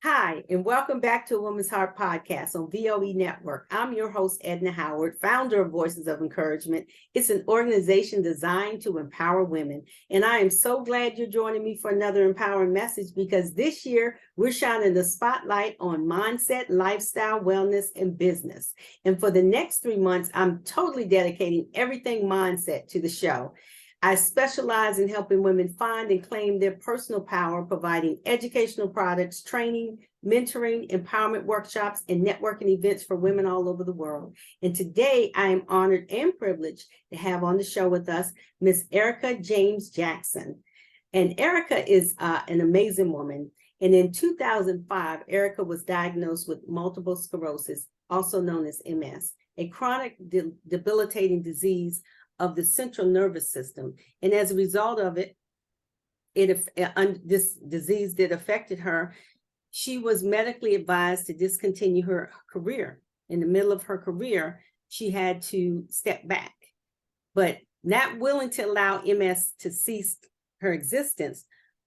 Hi, and welcome back to a Woman's Heart podcast on VOE Network. I'm your host, Edna Howard, founder of Voices of Encouragement. It's an organization designed to empower women. And I am so glad you're joining me for another empowering message because this year we're shining the spotlight on mindset, lifestyle, wellness, and business. And for the next 3 months, I'm totally dedicating everything mindset to the show. I specialize in helping women find and claim their personal power, providing educational products, training, mentoring, empowerment workshops, and networking events for women all over the world. And today I am honored and privileged to have on the show with us Miss Erika James Jackson. And Erika is an amazing woman. And in 2005, Erika was diagnosed with multiple sclerosis, also known as MS, a chronic debilitating disease of the central nervous system. And as a result of it, this disease that affected her, she was medically advised to discontinue her career. In the middle of her career, she had to step back. But not willing to allow MS to cease her existence,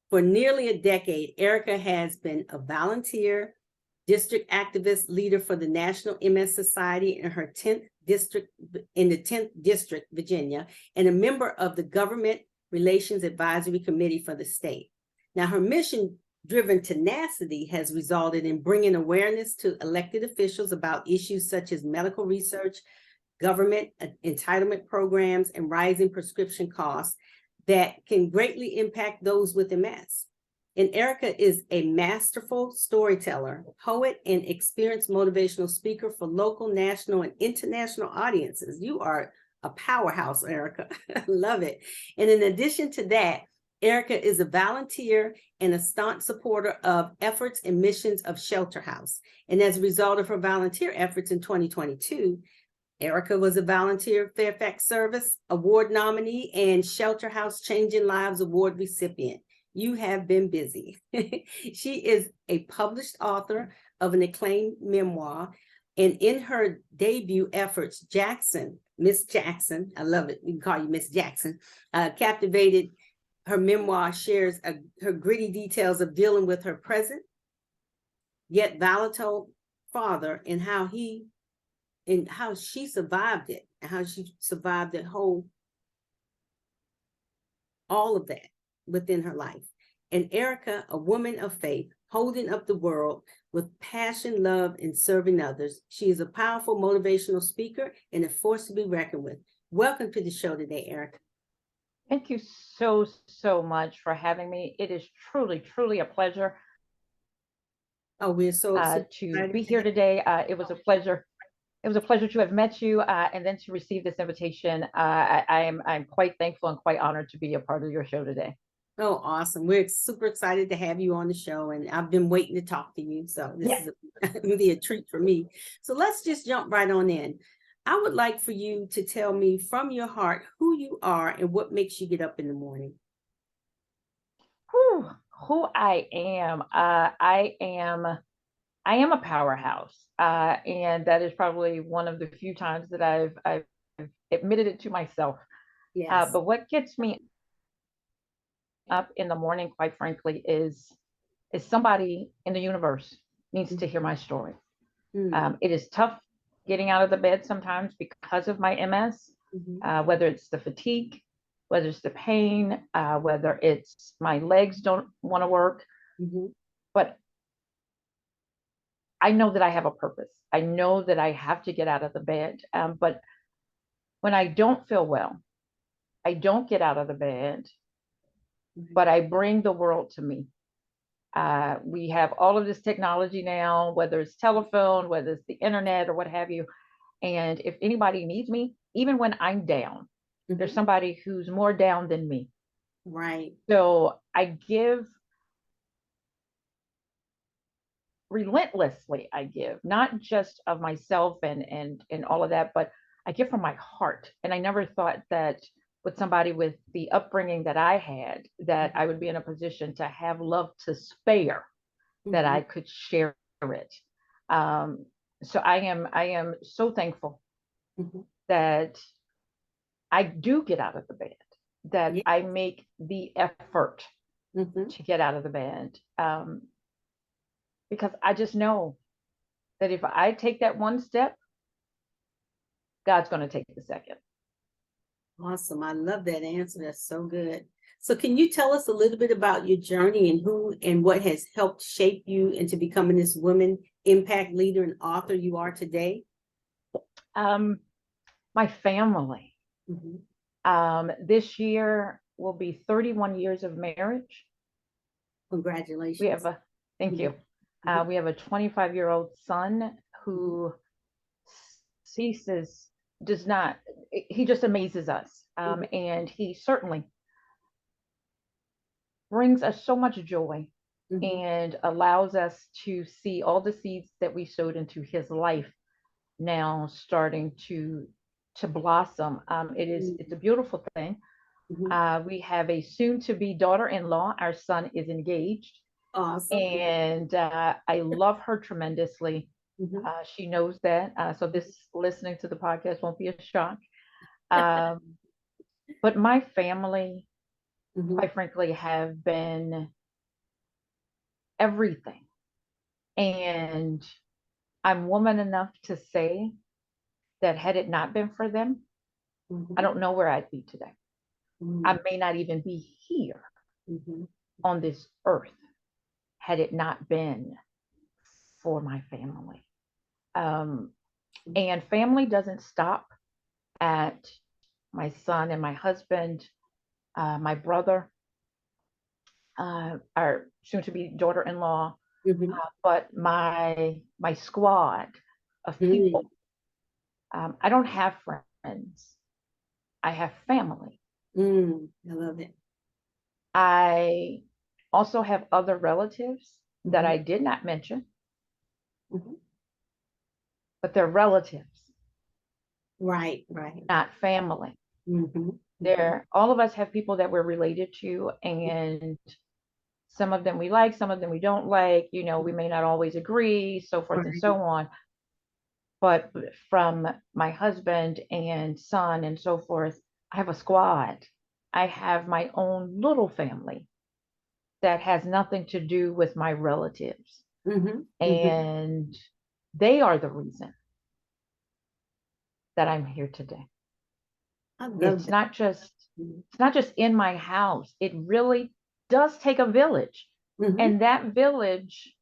for nearly a decade, Erika has been a volunteer, district activist leader for the National MS Society in her 10th district, in the 10th district, Virginia, and a member of the Government Relations Advisory Committee for the state. Now, her mission-driven tenacity has resulted in bringing awareness to elected officials about issues such as medical research, government entitlement programs, and rising prescription costs that can greatly impact those with MS. And Erika is a masterful storyteller, poet, and experienced motivational speaker for local, national, and international audiences. You are a powerhouse, Erika. I love it. And in addition to that, Erika is a volunteer and a staunch supporter of efforts and missions of Shelter House. And as a result of her volunteer efforts in 2022, Erika was a volunteer Fairfax Service award nominee and Shelter House Changing Lives Award recipient. You have been busy. She is a published author of an acclaimed memoir. And in her debut efforts, Miss Jackson, I love it, we can call you Miss Jackson, captivated. Her memoir shares her gritty details of dealing with her present, yet volatile father and how she survived it, and how she survived all of that within her life. And Erika, a woman of faith, holding up the world with passion, love, and serving others. She is a powerful motivational speaker and a force to be reckoned with. Welcome to the show today, Erika. Thank you so much for having me. It is truly a pleasure. Oh, we're so to be here today. It was a pleasure. It was a pleasure to have met you, and then to receive this invitation. I'm quite thankful and quite honored to be a part of your show today. Oh, awesome. We're super excited to have you on the show, and I've been waiting to talk to you. So this is going to be a treat for me. So let's just jump right on in. I would like for you to tell me from your heart who you are and what makes you get up in the morning. Who I am. I am a powerhouse, and that is probably one of the few times that I've admitted it to myself. Yes. But what gets me up in the morning, quite frankly, is somebody in the universe needs to hear my story. It is tough getting out of the bed sometimes because of my MS, whether it's the fatigue, whether it's the pain, whether it's my legs don't want to work. But I know that I have a purpose. I know that I have to get out of the bed. But when I don't feel well, I don't get out of the bed, but I bring the world to me. We have all of this technology now, whether it's telephone, whether it's the internet or what have you. And if anybody needs me, even when I'm down, there's somebody who's more down than me. Right. So I give relentlessly. I give not just of myself and all of that, but I give from my heart. And I never thought that with somebody with the upbringing that I had, that I would be in a position to have love to spare, that I could share it. So I am so thankful that I do get out of the bed, that I make the effort to get out of the bed. because I just know that if I take that one step, God's going to take the second. Awesome. I love that answer. That's so good. So can you tell us a little bit about your journey and who and what has helped shape you into becoming this woman impact leader and author you are today? My family. Mhm. This year will be 31 years of marriage. Congratulations. We have a, thank you. We have a 25-year-old son who ceases, does not, he just amazes us. And he certainly brings us so much joy Mhm. and allows us to see all the seeds that we sowed into his life now starting to blossom. It's a beautiful thing. Mhm. We have a soon-to-be daughter-in-law. Our son is engaged, Awesome. and I love her tremendously. Mhm. She knows that, so this listening to the podcast won't be a shock. But my family, Mhm. quite frankly, have been everything, and I'm woman enough to say that had it not been for them, I Mhm. don't know where I'd be today. I Mhm. may not even be here Mhm. on this earth had it not been for my family. Um, and family doesn't stop at my son and my husband, my brother, our soon-to-be daughter-in-law, Mhm. but my squad of Mhm. people. I don't have friends. I have family. I love it. I also have other relatives that Mhm. I did not mention, Mhm. but they're relatives, Right, right. not family. Mhm. Mhm. They're all of us have people that we're related to, and some of them we like, some of them we don't like. We may not always agree, so forth and so Right. on. But from my husband and son and so forth, I have a squad. I have my own little family that has nothing to do with my relatives. Mhm. Mhm. And they are the reason that I'm here today. I love It's that. not just Mhm. it's not just in my house. It really does take a village. Mhm. And that village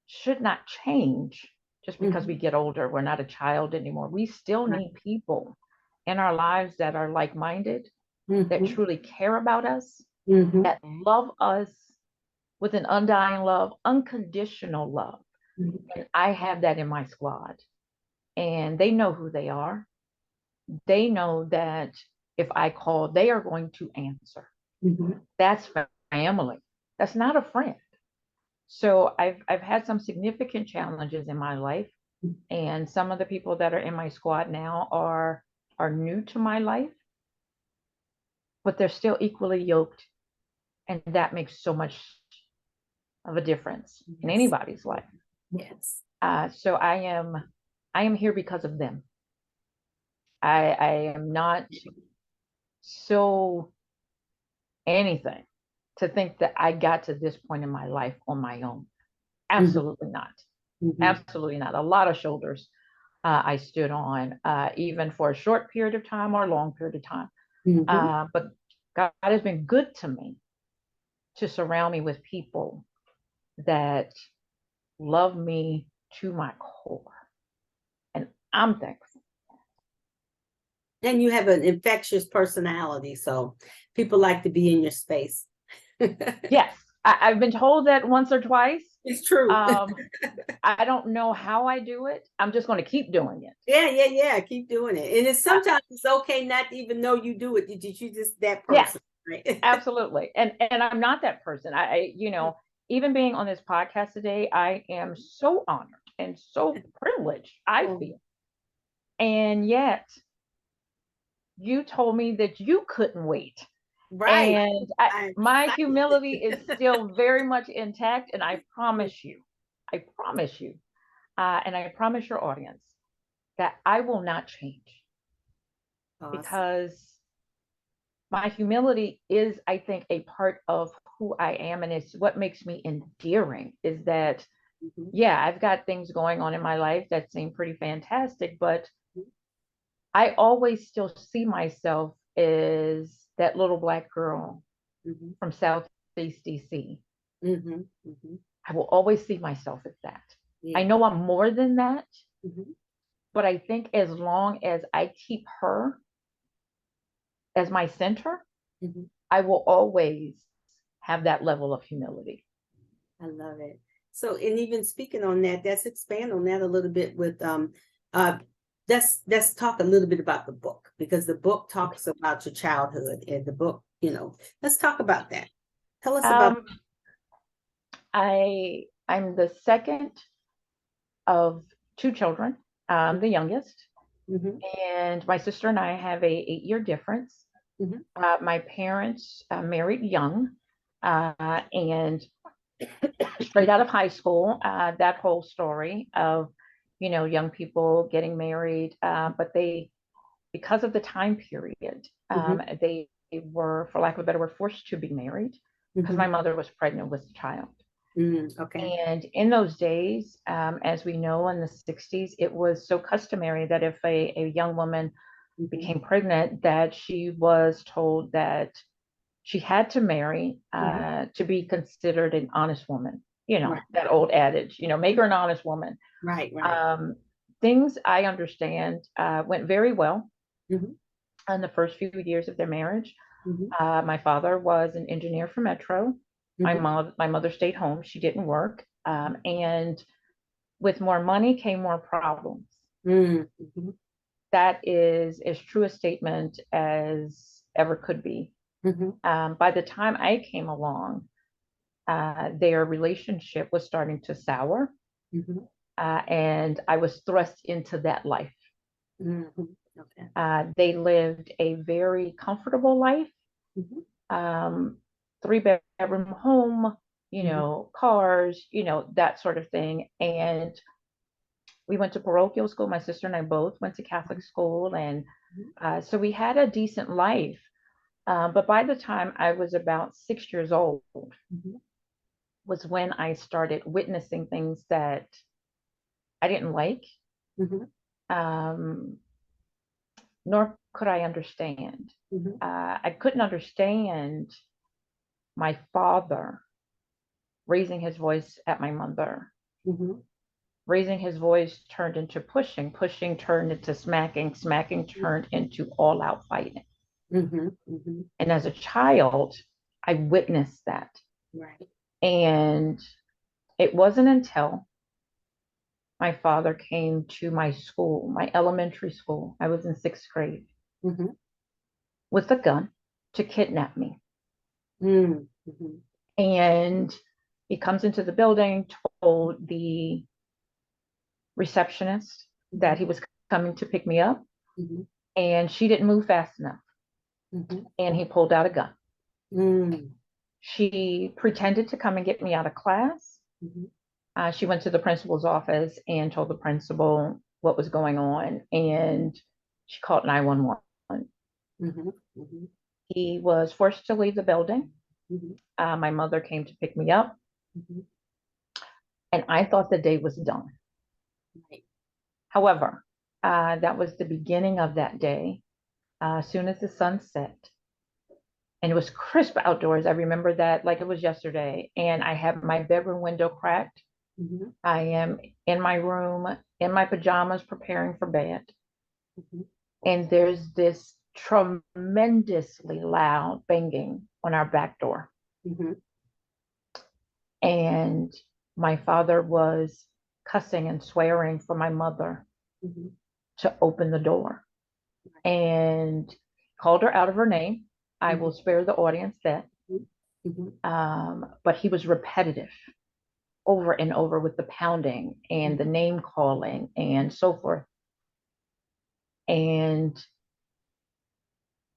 should not change just because we Mhm. get older. We're not a child anymore. We still Right. need people in our lives that are like-minded, that Mhm. truly care about us, Mhm. that love us with an undying love, unconditional love. Mhm. And I have that in my squad. And they know who they are. They know that if I call, they are going to answer. Mhm. That's family. That's not a friend. So I've had some significant challenges in my life, and some of the people that are in my squad now are new to my life, but they're still equally yoked, and that makes so much of a difference in Yes. anybody's life. Yes. So I am here because of them. I am not so anything to think that I got to this point in my life on my own. Mhm. Absolutely not. Mhm. Absolutely not. A lot of shoulders I stood on, even for a short period of time or a long period of time. Mhm. But God has been good to me to surround me with people that love me to my core. And I'm thankful. And you have an infectious personality, so people like to be in your space. Yes, I've been told that once or twice. It's true. Um, I don't know how I do it. I'm just going to keep doing it. Yeah, yeah, yeah. Keep doing it. And it's Uh, sometimes it's okay not to even know you do it. Did you just that yes, person, right? absolutely. And I'm not that person. Even being on this podcast today, I am so honored and so privileged, I Oh, feel. And yet you told me that you couldn't wait. right. And I'm my excited. humility is still very much intact. And I promise you, and I promise your audience that I will not change, Awesome. because my humility is, I think, a part of who I am. And it's what makes me endearing is that Mhm. Yeah, I've got things going on in my life that seem pretty fantastic, but I always still see myself as that little black girl Mhm. from Southeast DC. Mhm. Mhm. I will always see myself as that. I Yeah. know I'm more than that, Mhm. but I think as long as I keep her as my center, Mhm. I will always have that level of humility. I love it. So, and even speaking on that, let's expand on that a little bit with uh let's talk a little bit about the book, because the book Okay. talks about your childhood, and the book, let's talk about that. Tell us about. Um, I'm the second of two children. I'm the youngest, Mhm. and my sister and I have a 8-year difference. Mhm. My parents married young, and straight out of high school, that whole story of, young people getting married, but because of the time period, Mhm. they were, for lack of a better word, forced to be married because Mhm. my mother was pregnant with a child. Okay. And in those days, as we know, in the 60s, it was so customary that if a young woman Mhm. became pregnant, that she was told that she had to marry Mhm. to be considered an honest woman. Right. That old adage, make her an honest woman. Right. Right. Um, Things I understand went very well Mhm. in the first few years of their marriage. Mhm. My father was an engineer for Metro. Mhm. My mother stayed home. She didn't work. And with more money came more problems. Mhm. That is as true a statement as ever could be. Mhm. By the time I came along, their relationship was starting to sour, Mhm. and I was thrust into that life. Mhm. Okay. They lived a very comfortable life, Mhm. um, three-bedroom home, Mhm. cars, that sort of thing. And we went to parochial school. My sister and I both went to Catholic school, and Mhm. so we had a decent life. But by the time I was about 6 years old, Mhm. was when I started witnessing things that I didn't like, Mhm. um, nor could I understand. Mhm. I couldn't understand my father raising his voice at my mother. Mhm. Raising his voice turned into pushing, pushing turned into smacking, smacking turned into all out fighting. Mhm. Mhm. And as a child, I witnessed that. Right. And it wasn't until my father came to my school, my elementary school, I was in 6th grade, Mhm. with a gun to kidnap me. Mhm. And he comes into the building, told the receptionist that Mhm. he was coming to pick me up, Mhm. and she didn't move fast enough. Mhm. And he pulled out a gun. Mhm. She pretended to come and get me out of class. Mhm. She went to the principal's office and told the principal what was going on, and she called 911. Mhm. Mhm. He was forced to leave the building. Mhm. My mother came to pick me up, Mhm. and I thought the day was done. Right. However, that was the beginning of that day. As soon as the sun set, and it was crisp outdoors, I remember that like it was yesterday, and I had my bedroom window cracked. Mhm. I am in my room, in my pajamas, preparing for bed, Mhm. and there's this tremendously loud banging on our back door. Mhm. And my father was cussing and swearing for my mother Mhm. to open the door, Right. and called her out of her name. I Mhm. will spare the audience that. Mhm. But he was repetitive over and over with the pounding and the Mhm. name calling and so forth. And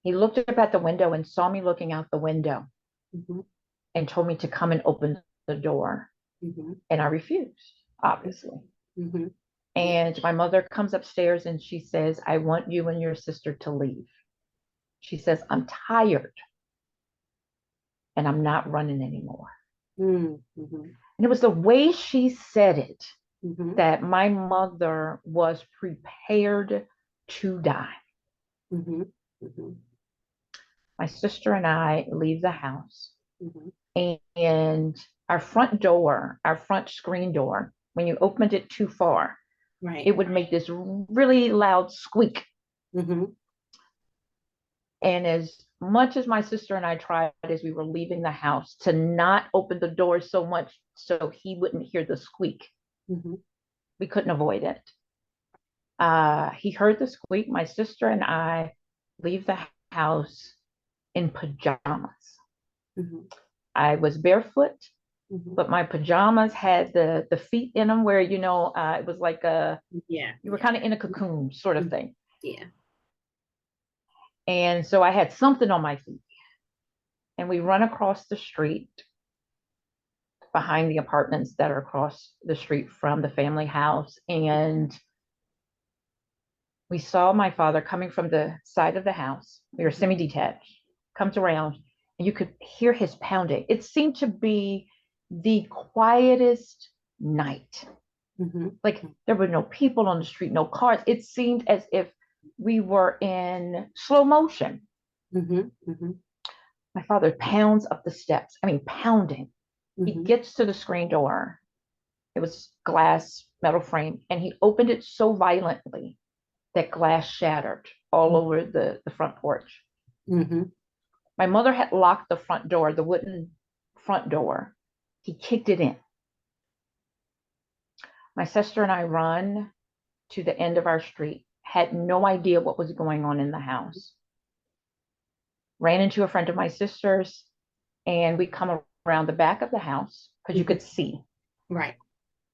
he looked up at the window and saw me looking out the window Mhm. and told me to come and open the door. Mhm. And I refused, obviously. Mhm. Yeah. And my mother comes upstairs and she says, I want you and your sister to leave. She says, I'm tired and I'm not running anymore. Mhm. Mhm. And it was the way she said it Mhm. that my mother was prepared to die. Mhm. Mhm. My sister and I leave the house, Mhm. and our front door, our front screen door, when you opened it too far, Right. it would make this really loud squeak. Mhm. And as much as my sister and I tried as we were leaving the house to not open the door so much so he wouldn't hear the squeak, Mhm. we couldn't avoid it. He heard the squeak. My sister and I leave the house in pajamas. Mhm. I was barefoot, Mhm. but my pajamas had the feet in them where, it was like Yeah. you were Yeah. kind of in a cocoon sort of Mhm. thing. Yeah. And so I had something on my feet. And we run across the street behind the apartments that are across the street from the family house. And we saw my father coming from the side of the house. We were semi-detached, comes around, and you could hear his pounding. It seemed to be the quietest night. Mhm. Like there were no people on the street, no cars. It seemed as if we were in slow motion. Mhm. Mhm. My father pounds up the steps. I mean, pounding. He Mhm. gets to the screen door. It was glass, metal frame, and he opened it so violently that glass shattered all over the front porch. Mhm. My mother had locked the front door, the wooden front door. He kicked it in. My sister and I run to the end of our street, had no idea what was going on in the house. Ran into a friend of my sister's, and we come around the back of the house because you Mhm. could see, Right.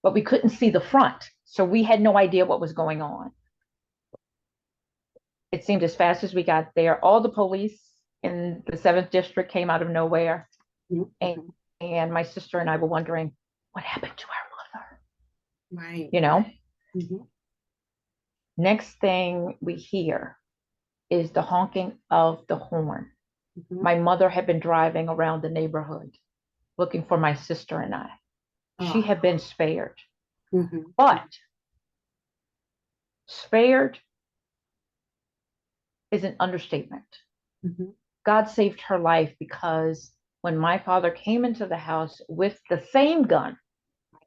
but we couldn't see the front. So we had no idea what was going on. It seemed as fast as we got there, all the police in the 7th district came out of nowhere. Mhm. And, Mhm. and my sister and I were wondering, what happened to our mother? Right. You know, Mhm. next thing we hear is the honking of the horn. Mhm. My mother had been driving around the neighborhood looking for my sister and I. She Oh. had been spared, Mhm. but spared is an understatement. Mhm. God saved her life because when my father came into the house with the same gun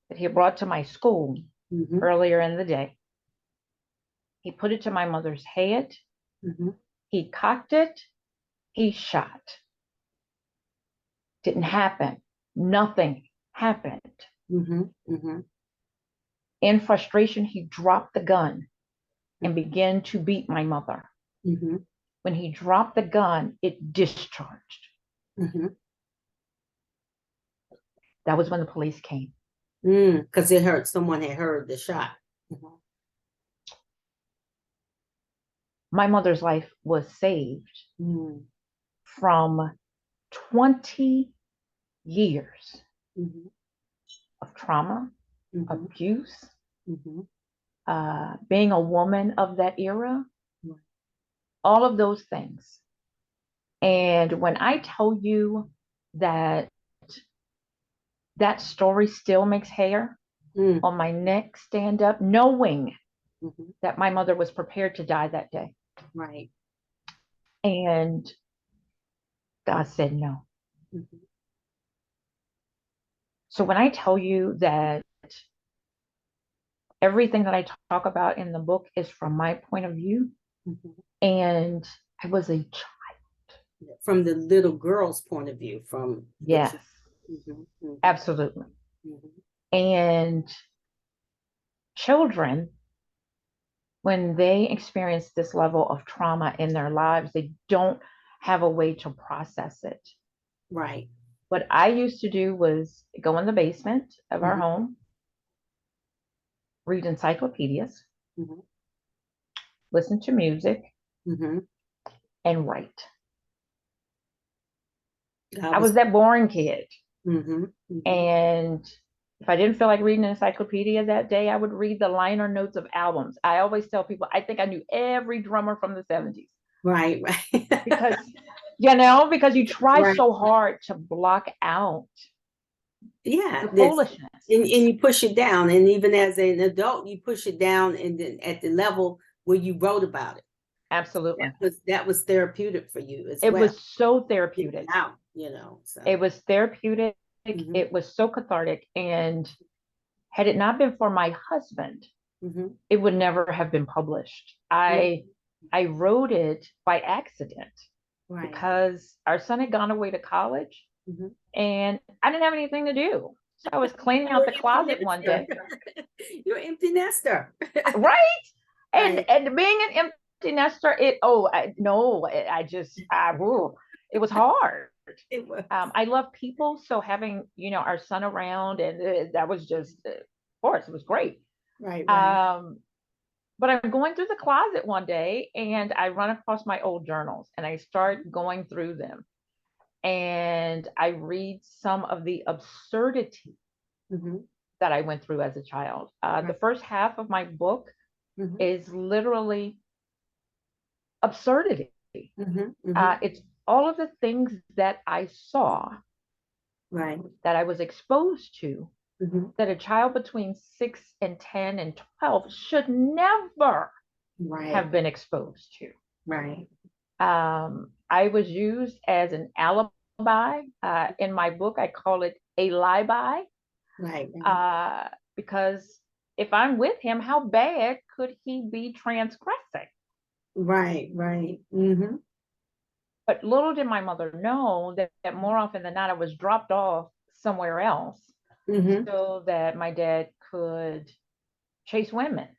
that he had brought to my school Mhm. earlier in the day, he put it to my mother's head, Mhm. he cocked it, he shot. Didn't happen. Nothing happened. Mhm. Mhm. In frustration, he dropped the gun and Mhm. began to beat my mother. Mhm. When he dropped the gun, it discharged. Mhm. That was when the police came. Because it hurt. Someone had heard the shot. Mhm. My mother's life was saved Mm. from 20 years Mhm. of trauma, Mhm. abuse, Mhm. being a woman of that era, Right. all of those things. And when I tell you that that story still makes hair Mm. on my neck stand up, knowing Mhm. that my mother was prepared to die that day. Right. And God said no. Mhm. So when I tell you that everything that I talk about in the book is from my point of view, Mhm. and I was a From the little girl's point of view, from what yes, you. Mhm. Mhm. absolutely. Mhm. And children, when they experience this level of trauma in their lives, they don't have a way to process it. Right. What I used to do was go in the basement of our Mhm. home, read encyclopedias, Mhm. listen to music, Mhm. and write. God I was. was that boring kid. Mhm. Mhm. And if I didn't feel like reading an encyclopedia that day, I would read the liner notes of albums. I always tell people I think I knew every drummer from the 70s Right. because, because you try Right. so hard to block out Yeah, the foolishness. and you push it down, and even as an adult, you push it down, and then at the level where you wrote about it. Absolutely. That was therapeutic for you as It well. was so therapeutic. Out, you know. So. It was therapeutic. Mhm. It was so cathartic. And had it not been for my husband, Mhm. it would never have been published. I wrote it by accident Right. because our son had gone away to college Mhm. and I didn't have anything to do. So I was cleaning out the closet one day. You're an empty nester. Right. Right. And being an empty nester, it was hard. It was. I love people, so having our son around, and that was just, of course, it was great. Right. But I'm going through the closet one day, and I run across my old journals, and I start going through them, and I read some of the absurdity Mhm. that I went through as a child. The first half of my book Mhm. is literally absurdity. Mhm. Mhm. It's all of the things that I saw, Right. that I was exposed to, Mhm. that a child between 6 and 10 and 12 should never Right. have been exposed to. Right. I was used as an alibi. In my book, I call it a lie-by, Right. because if I'm with him, how bad could he be transgressing? Right. Right. Mhm. But little did my mother know that more often than not, I was dropped off somewhere else Mhm. so that my dad could chase women.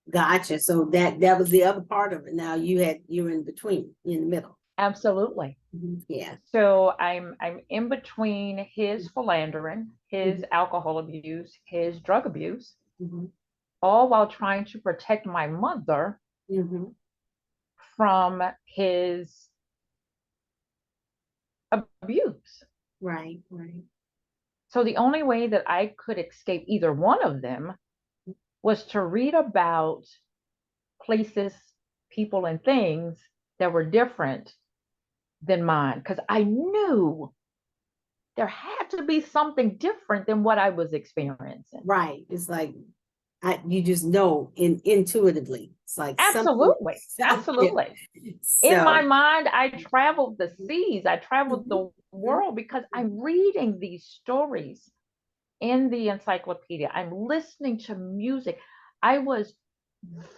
Gotcha. So that was the other part of it. Now you're in between, in the middle. Absolutely. Mhm. Yeah. So I'm in between his philandering, his Mhm. alcohol abuse, his drug abuse, Mhm. all while trying to protect my mother Mhm. from his abuse. Right. Right. So the only way that I could escape either one of them was to read about places, people, and things that were different than mine, because I knew there had to be something different than what I was experiencing. Right. It's like you just know intuitively. It's like something Absolutely. out there. Absolutely. In my So. mind, I traveled the seas, I traveled Mhm. the world because I'm reading these stories in the encyclopedia. I'm listening to music. I was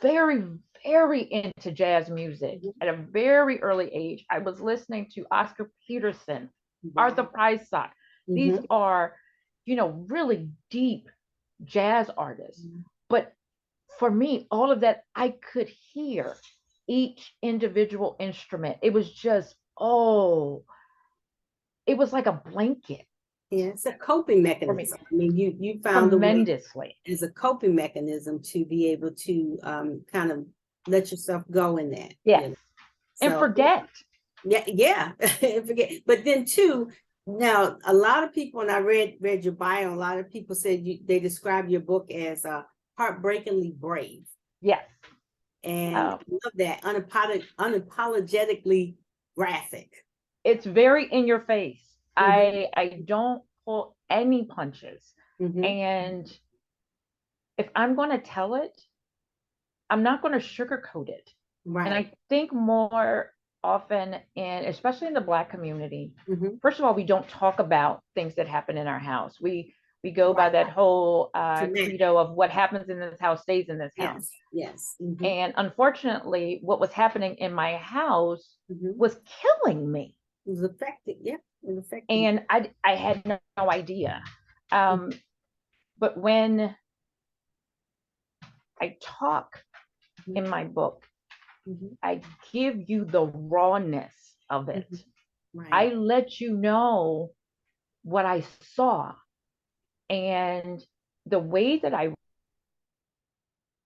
very, very into jazz music Mhm. at a very early age. I was listening to Oscar Peterson, Arthur Wow. Prysock. These Mhm. are, really deep jazz artists. But for me, all of that, I could hear each individual instrument. It was just, it was like a blanket Yeah, it's a coping for me, mechanism. I mean, you found a way tremendously. as a coping mechanism to be able to kind of let yourself go in that. Yes. And So forget. yeah, and forget. But then too, now a lot of people, and I read your bio, a lot of people said they describe your book as heartbreakingly brave. Yes. And I love that, unapologetically graphic. It's very in your face. Mhm. I don't pull any punches. Mhm. And if I'm going to tell it, I'm not going to sugarcoat it. And Right. I think more often, especially in the Black community, Mhm. first of all, we don't talk about things that happen in our house. We go by Right. that whole Traumatic. credo of what happens in this house stays in this house. Yes. Yes. Mhm. And unfortunately, what was happening in my house Mhm. was killing me. It was affected. Yeah, it was affected. And I had no idea. But when I talk in my book, Mhm. I give you the rawness of it. Right. I let you know what I saw. And the way that I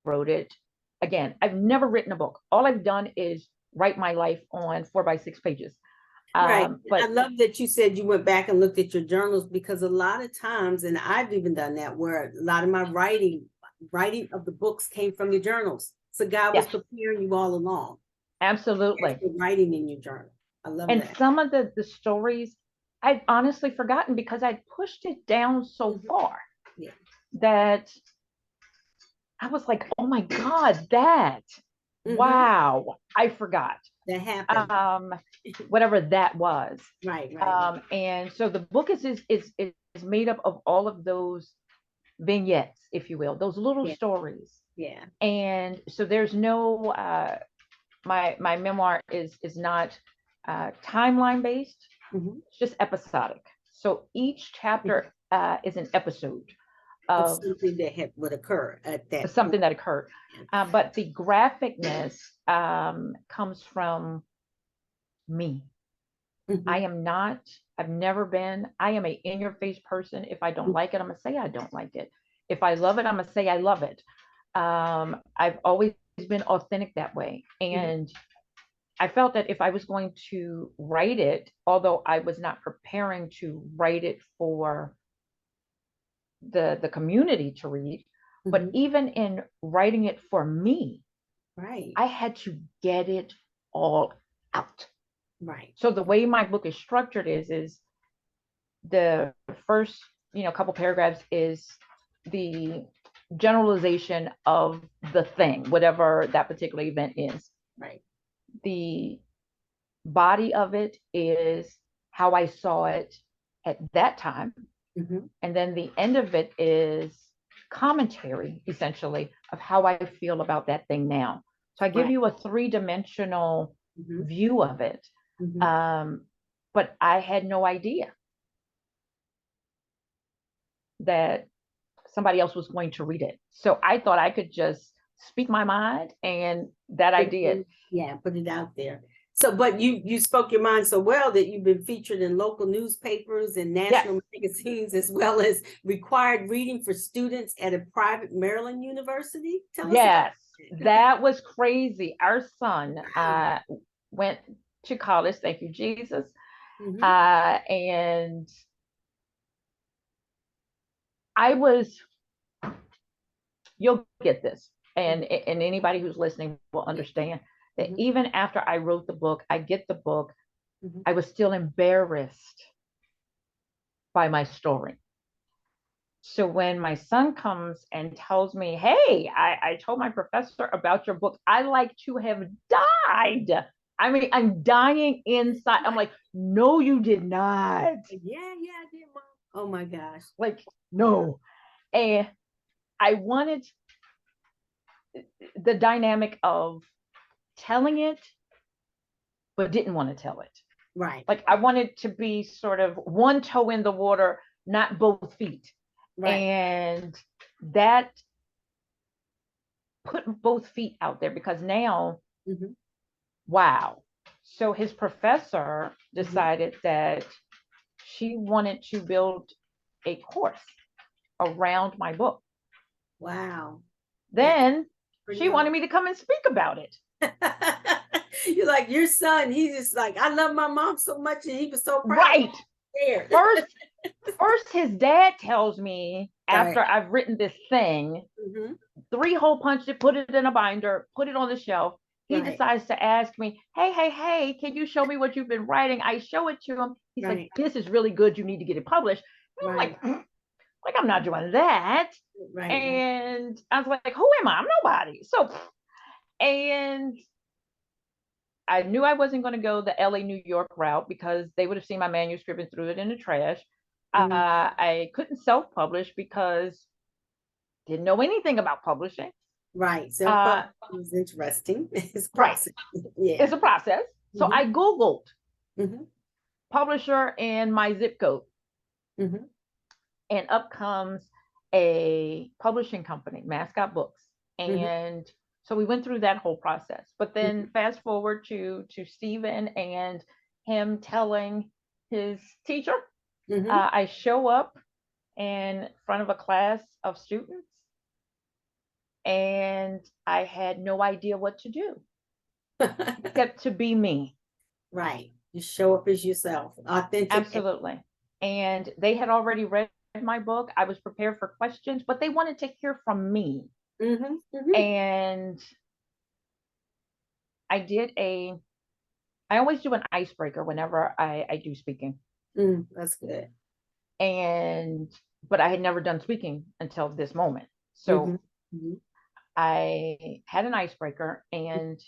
wrote it, again, I've never written a book. All I've done is write my life on 4 by 6 pages. Right. I But love that you said you went back and looked at your journals, because a lot of times, and I've even done that, where a lot of my writing of the books came from your journals. So God was yes, preparing you all along. absolutely. Writing in your journal. I love And that. some of the stories I'd honestly forgotten because I'd pushed it down so far Yeah. that I was like, oh my God, that, wow, I forgot. That happened. Whatever that was. Right. And so the book is made up of all of those vignettes, if you will, those little Yeah. stories. Yeah. And so there's no my memoir is not timeline based. It's just episodic. So each chapter is an episode Of of something that would occur at that something point. that occurred. But the graphicness comes from me. I am not, I've never been, I am a in your face person. If I don't like it, I'm gonna say I don't like it. If I love it, I'm gonna say I love it. I've always been authentic that way. And I felt that if I was going to write it, although I was not preparing to write it for the community to read, but even in writing it for me, Right. I had to get it all out. Right. So the way my book is structured is the first, couple paragraphs is the generalization of the thing, whatever that particular event is. Right. The body of it is how I saw it at that time. And then the end of it is commentary, essentially, of how I feel about that thing now. So I give you a three-dimensional view of it. But I had no idea that somebody else was going to read it. So I thought I could just speak my mind, and that I did. Yeah, put it out there. So, but you spoke your mind so well that you've been featured in local newspapers and national magazines, as well as required reading for students at a private Maryland university. Tell us about that was crazy. Our son went to college, thank you, Jesus. And I was, you'll get this, and anybody who's listening will understand that even after I wrote the book, I get the book, I was still embarrassed by my story. So when my son comes and tells me, hey, I told my professor about your book, I like to have died. I mean, I'm dying inside. I'm like, no, you did not. Yeah, I did, Mom. Oh my gosh. Like, no. And I wanted the dynamic of telling it, but didn't want to tell it. Right. Like, I wanted to be sort of one toe in the water, not both feet. Right. And that put both feet out there, because now, wow. So his professor decided that she wanted to build a course around my book. Wow. Then she wanted me to come and speak about it. You're like, your son, he's just like, I love my mom so much, and he was so proud. Right. First, his dad tells me, after I've written this thing, 3 hole punched it, put it in a binder, put it on the shelf. He decides to ask me, hey, can you show me what you've been writing? I show it to him. He's like, this is really good. You need to get it published. And I'm like, I'm not doing that. And I was like, who am I? I'm nobody. So, and I knew I wasn't going to go the LA, New York route, because they would have seen my manuscript and threw it in the trash. I couldn't self-publish because didn't know anything about publishing. Right. So it was interesting. It's a process. Yeah. It's a process. So I Googled publisher and my zip code. And up comes a publishing company, Mascot Books. And so we went through that whole process. But then fast forward to Stephen and him telling his teacher, I show up in front of a class of students, and I had no idea what to do except to be me. Right. You show up as yourself, authentic. Absolutely. And they had already read my book. I was prepared for questions, but they wanted to hear from me. And I always do an icebreaker whenever I do speaking. That's good. But I had never done speaking until this moment. Mm-hmm. So I had an icebreaker, and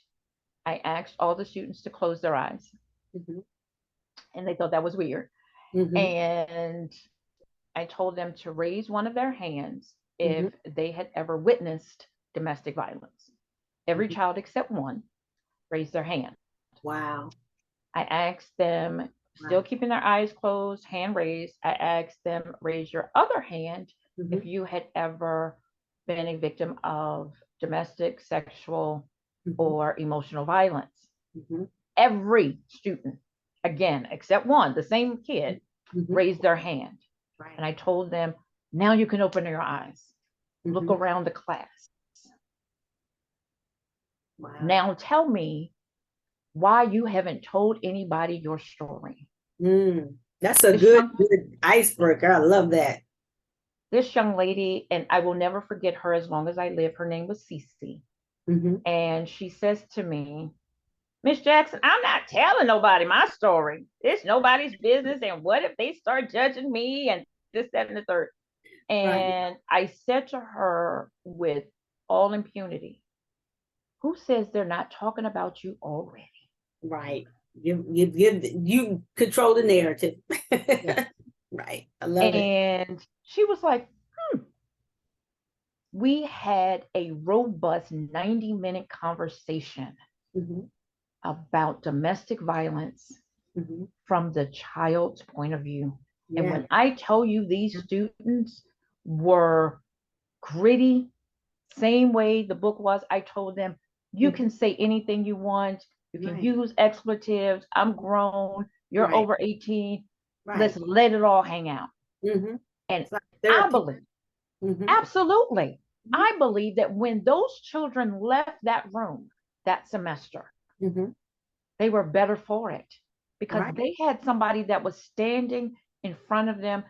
I asked all the students to close their eyes, Mm-hmm. and they thought that was weird. Mm-hmm. And I told them to raise one of their hands Mm-hmm. if they had ever witnessed domestic violence. Every Mm-hmm. child except one raised their hand. Wow. I asked them, Wow. still keeping their eyes closed, hand raised, I asked them, raise your other hand Mm-hmm. if you had ever been a victim of domestic, sexual, Mm-hmm. or emotional violence. Mm-hmm. Every student, again, except one, the same kid, Mm-hmm. raised their hand. Right. And I told them, now you can open your eyes. Look Mm-hmm. around the class. Wow. Now tell me why you haven't told anybody your story. That's a This good young, icebreaker. I love that. this young lady, and I will never forget her as long as I live. Her name was Cece. Mm-hmm. And she says to me, Miss Jackson, I'm not telling nobody my story. It's nobody's business. And what if they start judging me and this, that, and the third? Right. And I said to her with all impunity, who says they're not talking about you already? Right. You control the narrative. Yes. Right. I love it. And she was like, we had a robust 90-minute conversation Mm-hmm. about domestic violence Mm-hmm. from the child's point of view. And Yeah. when I tell you these students were gritty, same way the book was, I told them, you Mm-hmm. can say anything you want. You can Right. use expletives. I'm grown. You're Right. over 18. Right. Let's let it all hang out. Mm-hmm. And It's like I therapy. believe, Mm-hmm. absolutely, Mm-hmm. I believe that when those children left that room that semester, Mm-hmm. they were better for it because Right. they had somebody that was standing in front of them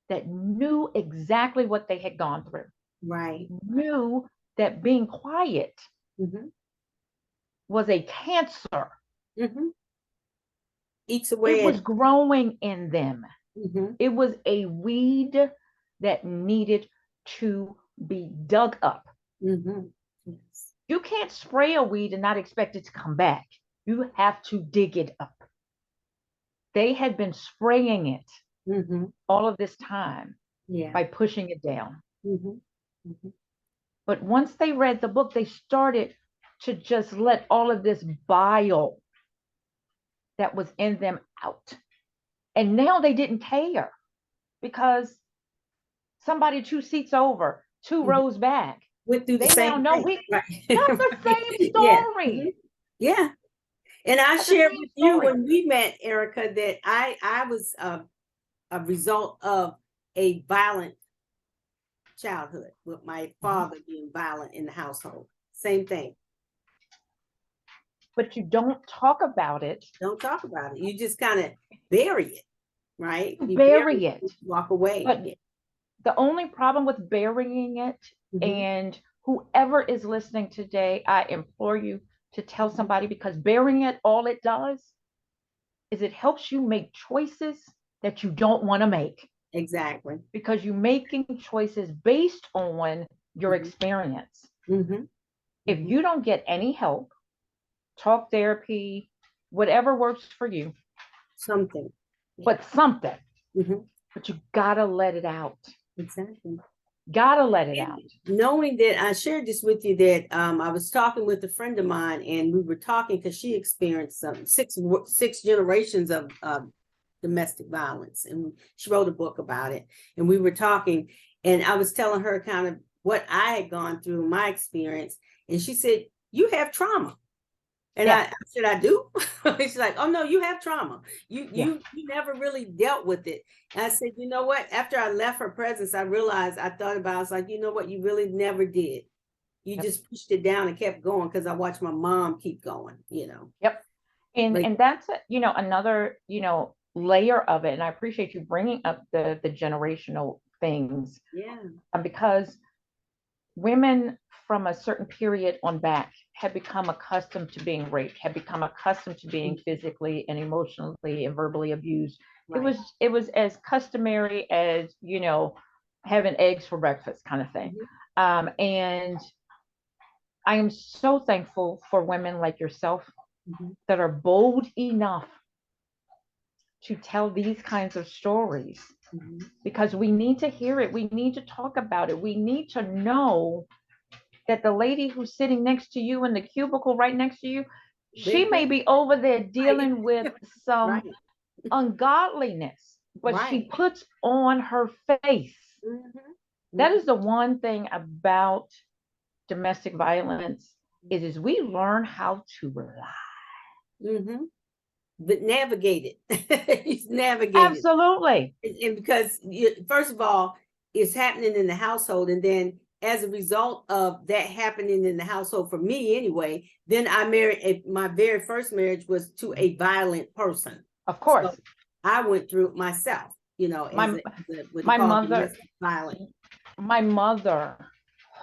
that knew exactly what they had gone through, Right. knew that being quiet Mm-hmm. was a cancer. Mm-hmm. Eats It away at. was growing in them. Mm-hmm. It was a weed that needed to be dug up. Mm-hmm. Yes. You can't spray a weed and not expect it to come back. You have to dig it up. They had been spraying it Mm-hmm. all of this time Yeah. by pushing it down. Mm-hmm. Mm-hmm. But once they read the book, they started to just let all of this bile that was in them out. And now they didn't care because somebody 2 seats over, two Mm-hmm. rows back, Went through the they now same know thing. we Right. that's the Right. same Yeah. Mm-hmm. story. Yeah. And I That's the shared same with you story. when we met, Erica, that I was a result of a violent childhood with my father being violent in the household. Same thing. But you don't talk about it. Don't talk about it. You just kind of bury it, right? You You bury bury it, it. walk away. But Yeah. the only problem with burying it, Mm-hmm. and whoever is listening today, I implore you to tell somebody, because burying it, all it does is it helps you make choices that you don't want to make, Exactly. because you're making choices based on your Mm-hmm. experience. Mm-hmm. If Mm-hmm. you don't get any help, talk therapy, whatever works for you, Something. Yeah. but something, Mm-hmm. but you gotta let it out. Exactly. Gotta let it And out. knowing that, I shared this with you that I was talking with a friend of mine, and we were talking because she experienced some six generations of domestic violence, and she wrote a book about it. And we were talking, and I was telling her kind of what I had gone through, my experience, and she said, "You have trauma." And Yeah. I said, "I do." She's like, "Oh no, you have trauma. You Yeah. you never really dealt with it." And I said, "You know what? After I left her presence, I realized, I thought about it. I was like, you know what? You really never did. You Yep. just pushed it down and kept going because I watched my mom keep going, you know." Yep. Like, And that's another layer of it. And I appreciate you bringing up the generational things, yeah. because women from a certain period on back had become accustomed to being raped, had become accustomed to being physically and emotionally and verbally abused. Right. It was as customary as, having eggs for breakfast kind of thing. And I am so thankful for women like yourself that are bold enough to tell these kinds of stories, because we need to hear it. We need to talk about it. We need to know that the lady who's sitting next to you in the cubicle right next to you, she may be over there dealing with some Right. ungodliness, but she Right. puts on her face. That is the one thing about domestic violence is we learn how to lie. But navigate it. He's navigated. Absolutely. And because first of all, it's happening in the household, and then as a result of that happening in the household, for me anyway, then I married my very first marriage was to a violent person. Of course. So I went through it myself, My mother, violent. My mother,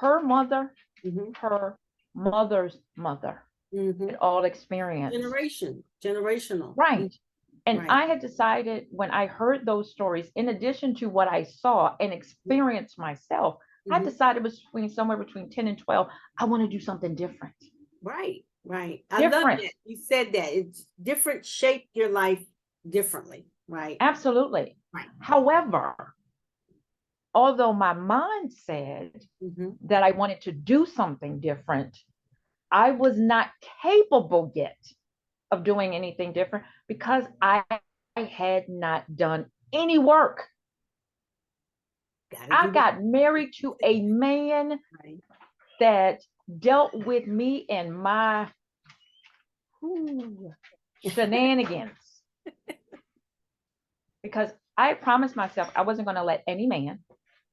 her mother, her mother's mother, it all experienced. Generational. Right. And I had decided when I heard those stories, in addition to what I saw and experienced myself, I decided somewhere between 10 and 12, I want to do something different. Right. I love that you said that. It's different, shape your life differently. Right. Absolutely. Right. However, although my mind said that I wanted to do something different, I was not capable yet of doing anything different because I had not done any work. I got married to a man that dealt with me and my shenanigans. Because I promised myself I wasn't going to let any man,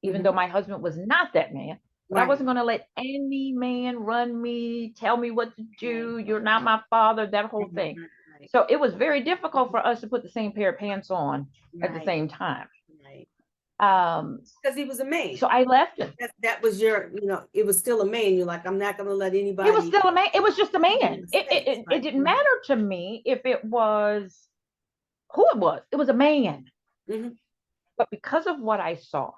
even though my husband was not that man, but I wasn't going to let any man run me, tell me what to do. You're not my father, that whole thing. So it was very difficult for us to put the same pair of pants on at the same time. Because he was a man. So I left him. That was your, it was still a man. You're like, I'm not going to let anybody. It was still a man. It was just a man. It didn't matter to me if it was who it was. It was a man. But because of what I saw,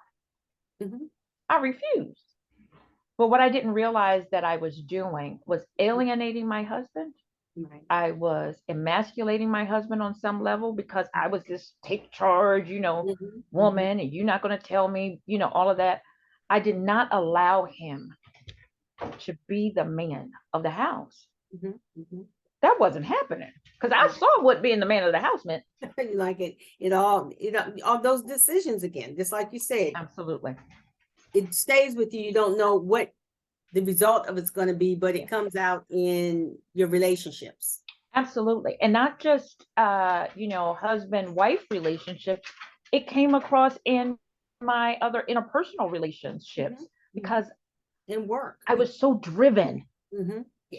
I refused. But what I didn't realize that I was doing was alienating my husband. I was emasculating my husband on some level because I was this take charge, woman, and you're not going to tell me, all of that. I did not allow him to be the man of the house. That wasn't happening because I saw what being the man of the house meant. Like all those decisions again, just like you said. Absolutely. It stays with you. You don't know what the result of it's going to be, but it comes out in your relationships. Absolutely. And not just, husband-wife relationships. It came across in my other interpersonal relationships because in work, I was so driven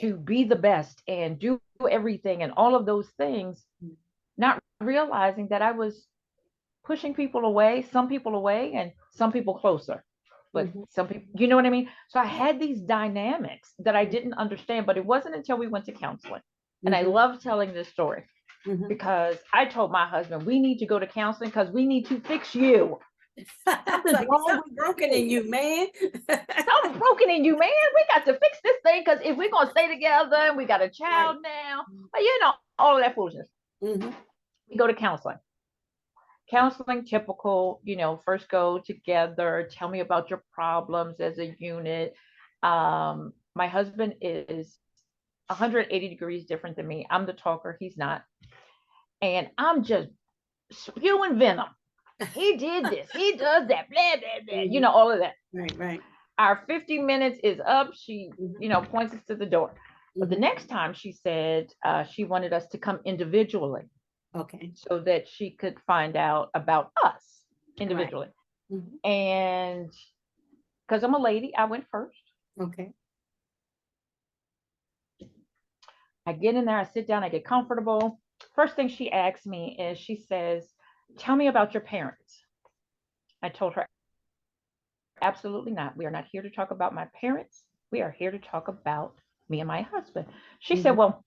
to be the best and do everything and all of those things, not realizing that I was pushing people away, some people away and some people closer. But some people, you know what I mean? So I had these dynamics that I didn't understand, but it wasn't until we went to counseling. And I love telling this story because I told my husband, we need to go to counseling because we need to fix you. Something's broken in you, man. Something's broken in you, man. We got to fix this thing because if we're going to stay together and we got a child now, but all of that foolishness. We go to counseling. Counseling, typical, first go together, tell me about your problems as a unit. My husband is 180 degrees different than me. I'm the talker, he's not. And I'm just spewing venom. He did this, he does that, blah, blah, blah, all of that. Right. Our 50 minutes is up. She, points us to the door. But the next time she said she wanted us to come individually. Okay. So that she could find out about us individually. And because I'm a lady, I went first. Okay. I get in there, I sit down, I get comfortable. First thing she asks me is, she says, tell me about your parents. I told her, absolutely not. We are not here to talk about my parents. We are here to talk about me and my husband. She said, well,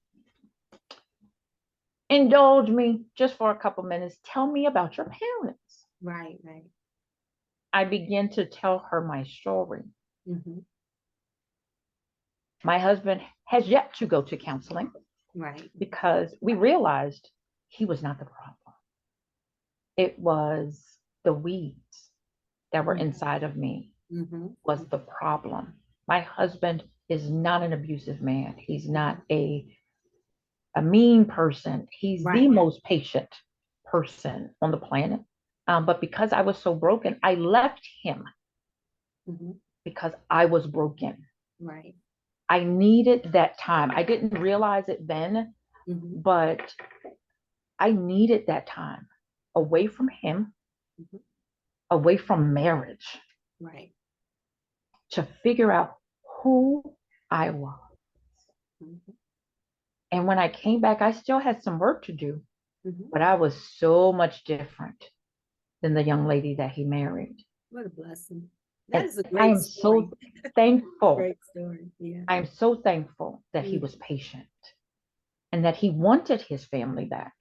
indulge me just for a couple minutes. Tell me about your parents. Right, right. I began to tell her my story. Mm-hmm. My husband has yet to go to counseling. Right. Because we realized he was not the problem. It was the weeds that were inside of me was the problem. My husband is not an abusive man. He's not a mean person. He's the most patient person on the planet. But because I was so broken, I left him because I was broken. Right. I needed that time. I didn't realize it then, but I needed that time away from him, away from marriage, Right. to figure out who I was. And when I came back, I still had some work to do, but I was so much different than the young lady that he married. What a blessing. That is a I great am story. so thankful. Great story. Yeah. I am so thankful that he was patient and that he wanted his family back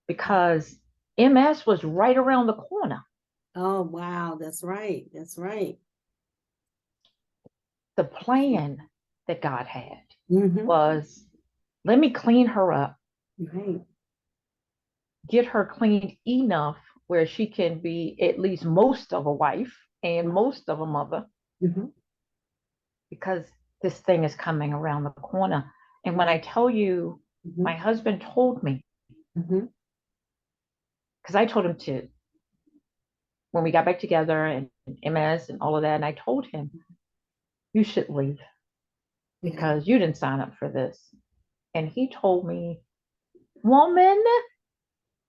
because MS was right around the corner. Oh, wow. That's right. That's right. The plan that God had was, let me clean her up, get her cleaned enough where she can be at least most of a wife and most of a mother, because this thing is coming around the corner. And when I tell you, my husband told me, because I told him to, when we got back together and MS and all of that, and I told him, you should leave because you didn't sign up for this. And he told me, woman,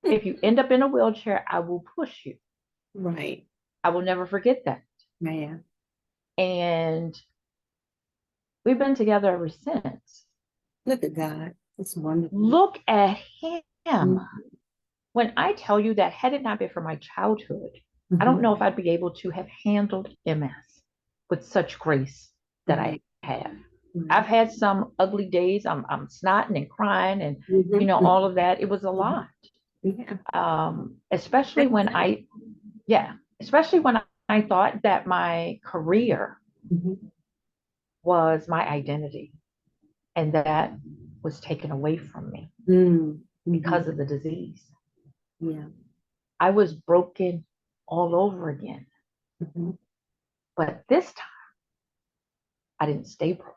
if you end up in a wheelchair, I will push you. Right. I will never forget that. Man. And we've been together ever since. Look at God. It's wonderful. Look at him. When I tell you that, had it not been for my childhood, I don't know if I'd be able to have handled MS with such grace that I have. I've had some ugly days. I'm snotting and crying and all of that. It was a lot. Especially when I thought that my career was my identity, and that was taken away from me because of the disease. Yeah. I was broken all over again. But this time, I didn't stay broken.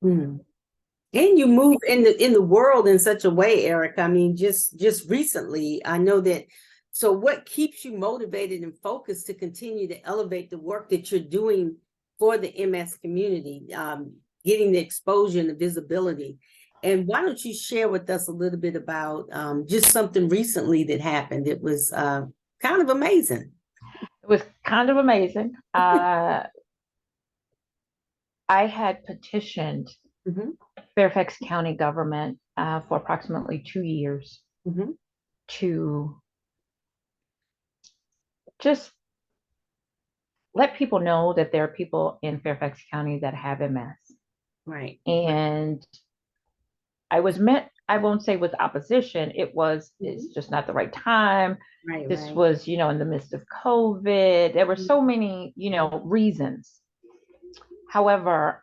And you move in the world in such a way, Eric. I mean, just recently, I know that. So what keeps you motivated and focused to continue to elevate the work that you're doing for the MS community, getting the exposure and the visibility? And why don't you share with us a little bit about just something recently that happened? It was kind of amazing. It was kind of amazing. I had petitioned Fairfax County government for approximately 2 years to just let people know that there are people in Fairfax County that have MS. Right. And I won't say with opposition, it's just not the right time. Right. This was, in the midst of COVID. There were so many, reasons. However,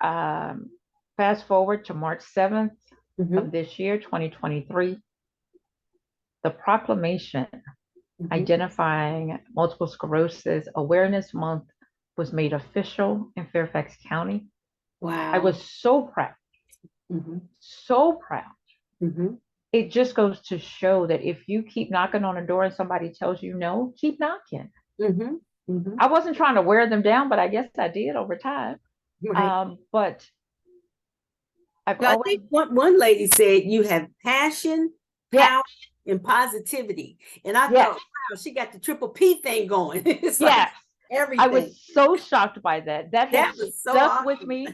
fast forward to March 7th of this year, 2023, the proclamation identifying Multiple Sclerosis Awareness Month was made official in Fairfax County. Wow. I was so proud. So proud. It just goes to show that if you keep knocking on a door and somebody tells you no, keep knocking. I wasn't trying to wear them down, but I guess I did over time. But I think one lady said you have passion, power, and positivity. And I thought, wow, she got the triple P thing going. It's like everything. I was so shocked by that. That was so stuck awesome. with me.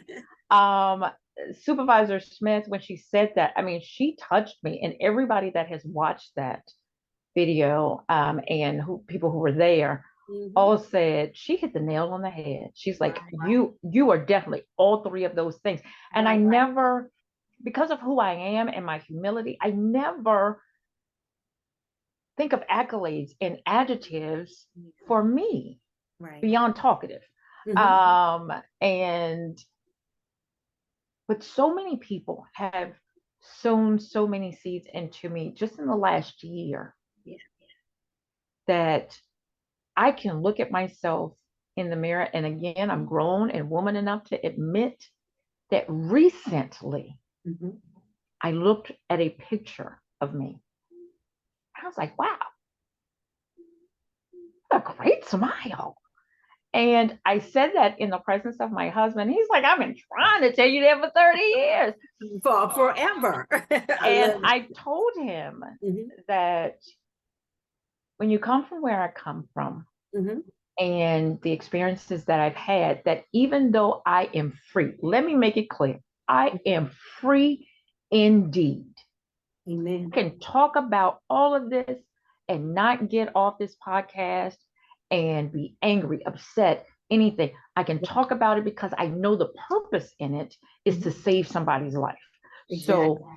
Supervisor Smith, when she said that, I mean, she touched me, and everybody that has watched that video, and people who were there all said, she hit the nail on the head. She's like, Right. you are definitely all three of those things. And I Right. never, because of who I am and my humility, I never think of accolades and adjectives for me Right. beyond talkative. Mhm. And but so many people have sown so many seeds into me just in the last year Yeah. that I can look at myself in the mirror. And again, I'm grown and woman enough to admit that recently Mhm. I looked at a picture of me. I was like, wow, what a great smile. And I said that in the presence of my husband. He's like, I've been trying to tell you that for 30 years. For forever. I And love it. I told him Mhm. that when you come from where I come from Mhm. and the experiences that I've had, that even though I am free, let me make it clear, I am free indeed. Amen. I can talk about all of this and not get off this podcast and be angry, upset, anything. I can talk about it because I know the purpose in it is to save somebody's life. Exactly. So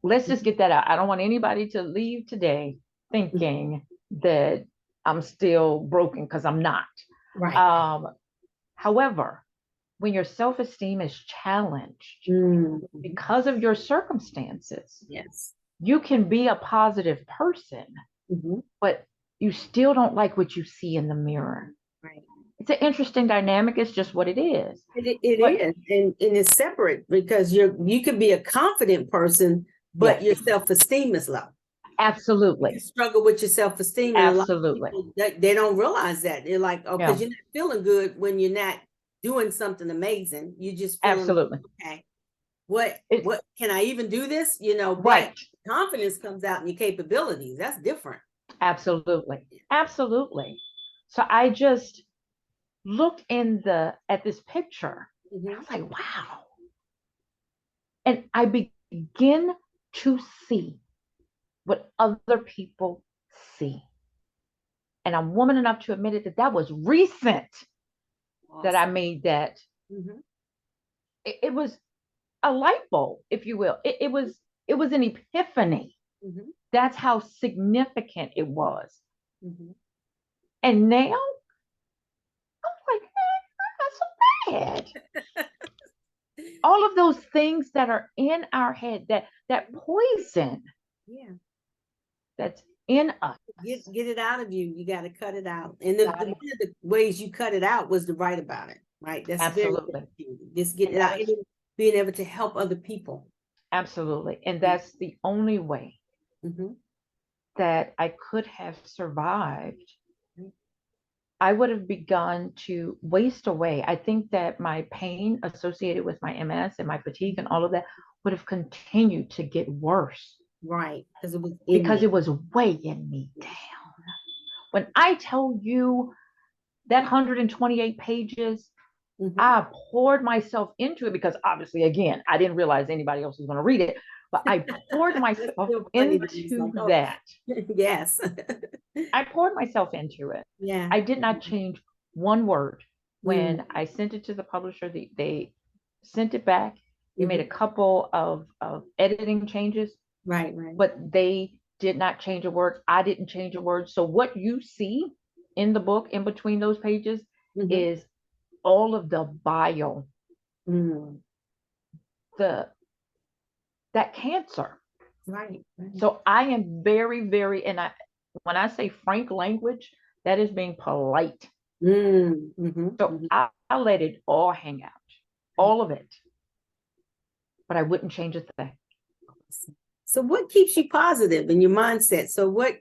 let's just get that out. I don't want anybody to leave today thinking that I'm still broken, because I'm not. Right. However, when your self-esteem is challenged Mhm. because of your circumstances, Yes. you can be a positive person, Mhm. but you still don't like what you see in the mirror. Right. It's an interesting dynamic. It's just what it is. It But is, and it's separate because you could be a confident person, but yes, your self-esteem is low. You absolutely. struggle with your self-esteem, and a lot of Absolutely. people they don't realize that. They're like, oh, because Yeah, you're not feeling good when you're not doing something amazing. You're just feeling like, absolutely. okay, what It, what can I even do this? You know, but right. confidence comes out in your capabilities. That's different. Absolutely. Absolutely. So I just looked at this picture. I Mhm. was like, wow. And I begin to see what other people see. And I'm woman enough to admit it, that was recent that I Awesome. made that. Mhm. It was a light bulb, if you will. It was an epiphany. Mhm. That's how significant it was. Mhm. And now I'm like, hey, I'm not so bad. All of those things that are in our head, that poison Yeah. that's in us. Get it out of you. You got to cut it out. And one Got it. of the ways you cut it out was to write about it, right? That's very Absolutely. important. Just get And it that out is and being able to help other people. absolutely. And that's the only way Mhm. that I could have survived. I would have begun to waste away. I think that my pain associated with my MS and my fatigue and all of that would have continued to get worse Right. Because it was in because there. it was weighing me down. When I tell you that 128 pages, Mhm. I poured myself into it because obviously, again, I didn't realize anybody else was going to read it, but I poured That's myself so funny that it's into like, oh, that. yes. I poured myself into it. Yeah. I did not change one word. Mm. When I sent it to the publisher, they sent it back. They made a Mhm. couple of editing changes, Right, right. but they did not change a word. I didn't change a word. So what you see in the book in between those pages Mhm. is all of the bile, Mm. the that cancer. Right, right. So I am very, very, and I when I say frank language, that is being polite. Mm. Mhm. So Mhm. I let it all hang out, all of it, but I wouldn't change a thing. So what keeps you positive in your mindset? So what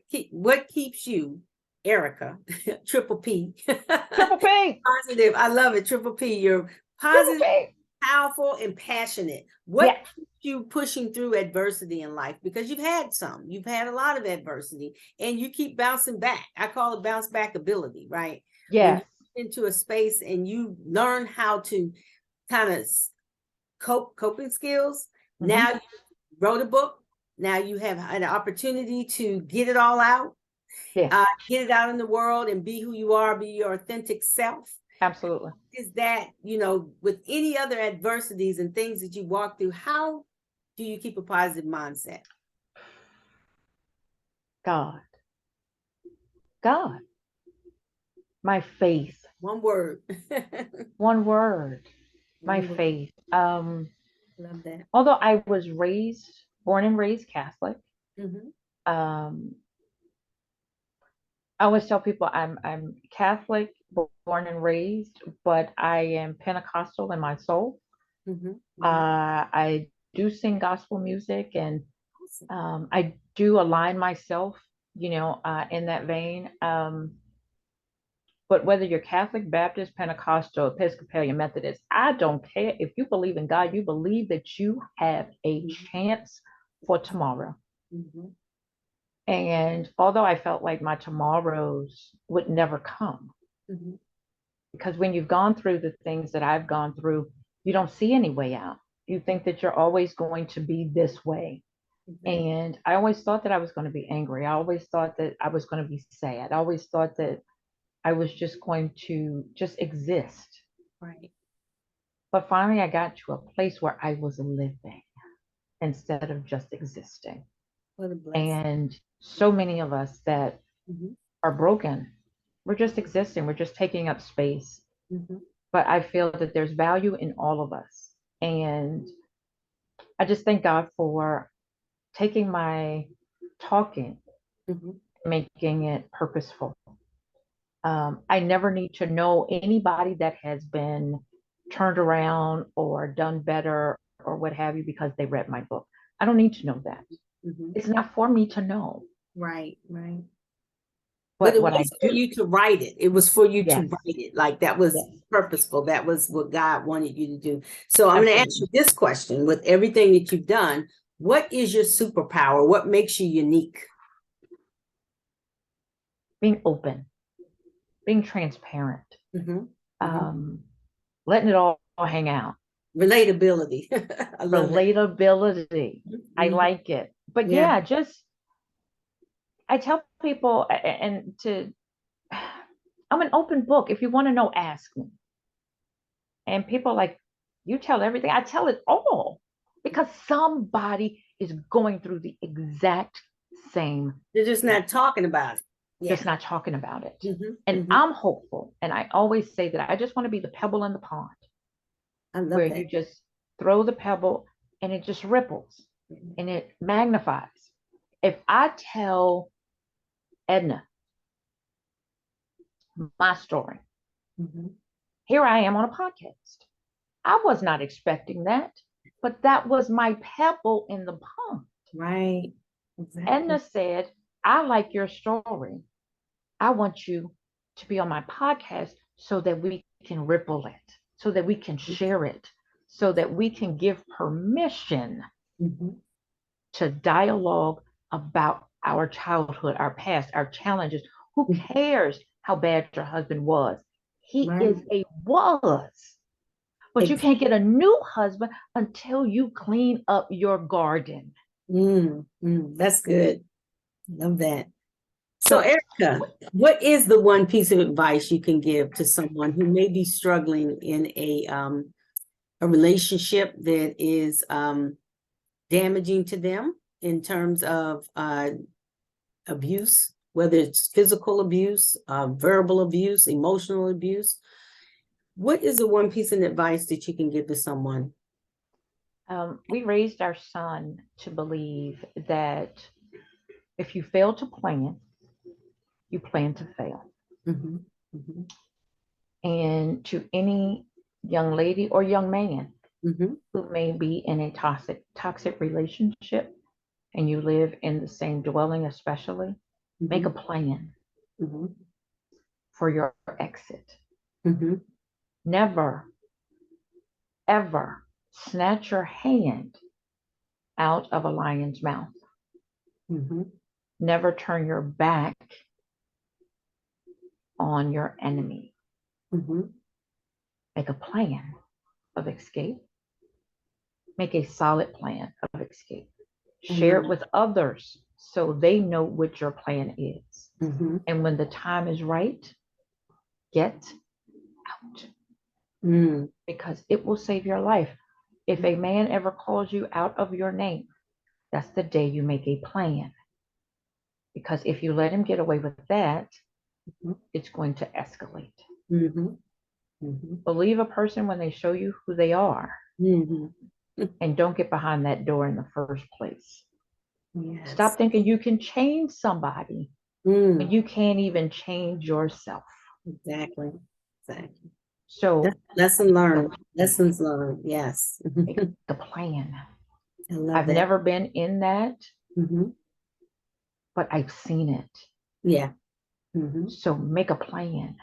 keeps you, Erika, triple P, Triple P, positive? I love it, triple P. You're triple positive, P. powerful, and passionate. What Yes, keeps you pushing through adversity in life? Because you've had some, you've had a lot of adversity, and you keep bouncing back. I call it bounce back ability, right? When you yes. get into a space and you learn how to kind of coping skills. Mm-hmm. Now you wrote a book. Now you have an opportunity to get it all out. Yes, Get it out in the world and be who you are, be your authentic self. absolutely. Is that, with any other adversities and things that you walk through, how do you keep a positive mindset? God, God, my faith. One word. One word, my One word. faith. Love that. Although I was born and raised Catholic, Mhm. um, I always tell people I'm Catholic, born and raised, but I am Pentecostal in my soul. Mhm. I do sing gospel music, and Awesome. I do align myself, in that vein. But whether you're Catholic, Baptist, Pentecostal, Episcopalian, Methodist, I don't care. If you believe in God, you believe that you have a chance for tomorrow. Mhm. And although I felt like my tomorrows would never come, Mhm. because when you've gone through the things that I've gone through, you don't see any way out. You think that you're always going to be this way. Mhm. And I always thought that I was going to be angry. I always thought that I was going to be sad. I always thought that I was just going to just exist. Right. But finally, I got to a place where I was living instead of just existing. What a blessing. And so many of us that Mhm. are broken, we're just existing, we're just taking up space. Mhm. But I feel that there's value in all of us. And I just thank God for taking my talking, Mhm. making it purposeful. I never need to know anybody that has been turned around or done better or what have you because they read my book. I don't need to know that. Mhm. It's not for me to know. Right. Right. But But it what I was for do, you to write it. It was for you to yes, write it. Like that was yes, purposeful. That was what God wanted you to do. So I'm going to ask you absolutely. this question: with everything that you've done, what is your superpower? What makes you unique? Being open, being transparent, Mhm. Mhm. um, letting it all hang out. Relatability. I love that. Relatability. I Mhm. like it. But Yeah. yeah, just I tell people I'm an open book. If you want to know, ask me. And people are like, you tell everything. I tell it all because somebody is going through the exact same, They're just not talking about it. Yeah. just not talking about it. Mhm. And Mhm. I'm hopeful. And I always say that I just want to be the pebble in the pond I where love that. you just throw the pebble and it just ripples Mhm. and it magnifies. If I tell Edna my story, Mhm. here I am on a podcast. I was not expecting that, but that was my pebble in the pond. Right. Exactly. Edna said, I like your story. I want you to be on my podcast so that we can ripple it, so that we can share it, so that we can give permission Mhm. to dialogue about our childhood, our past, our challenges. Who Mhm. cares how bad your husband was? He Right. is a was. But you Ex- can't get a new husband until you clean up your garden. That's good. Love that. So, So, Erica, what is the one piece of advice you can give to someone who may be struggling in a relationship that is damaging to them in terms of abuse, whether it's physical abuse, verbal abuse, emotional abuse? What is the one piece of advice that you can give to someone? we raised our son to believe that if you fail to plan, you plan to fail. Mhm. Mhm. And to any young lady or young man Mhm. who may be in a toxic relationship and you live in the same dwelling, especially, make a Mhm. plan Mhm. for your exit. Mhm. Never, ever snatch your hand out of a lion's mouth. Mhm. Never turn your back on your enemy. Mhm. Make a plan of escape. Make a solid plan of escape. I Share love it it. with others so they know what your plan is. Mm-hmm. And when the time is right, get out, Mm. because it will save your life. If a man ever calls you out of your name, that's the day you make a plan. Because if you let him get away with that, Mm-hmm. it's going to escalate. Mm-hmm. Mm-hmm. Believe a person when they show you who they are, Mm-hmm. and don't get behind that door in the first place. Yes. Stop thinking you can change somebody when Mm. you can't even change yourself. Exactly. Exactly. So That's lesson make a learned. plan. Lessons learned. Yes. Make the plan. I love I've that. never been in that, Mm-hmm. but I've seen it. Yeah. Mm-hmm. So make a plan.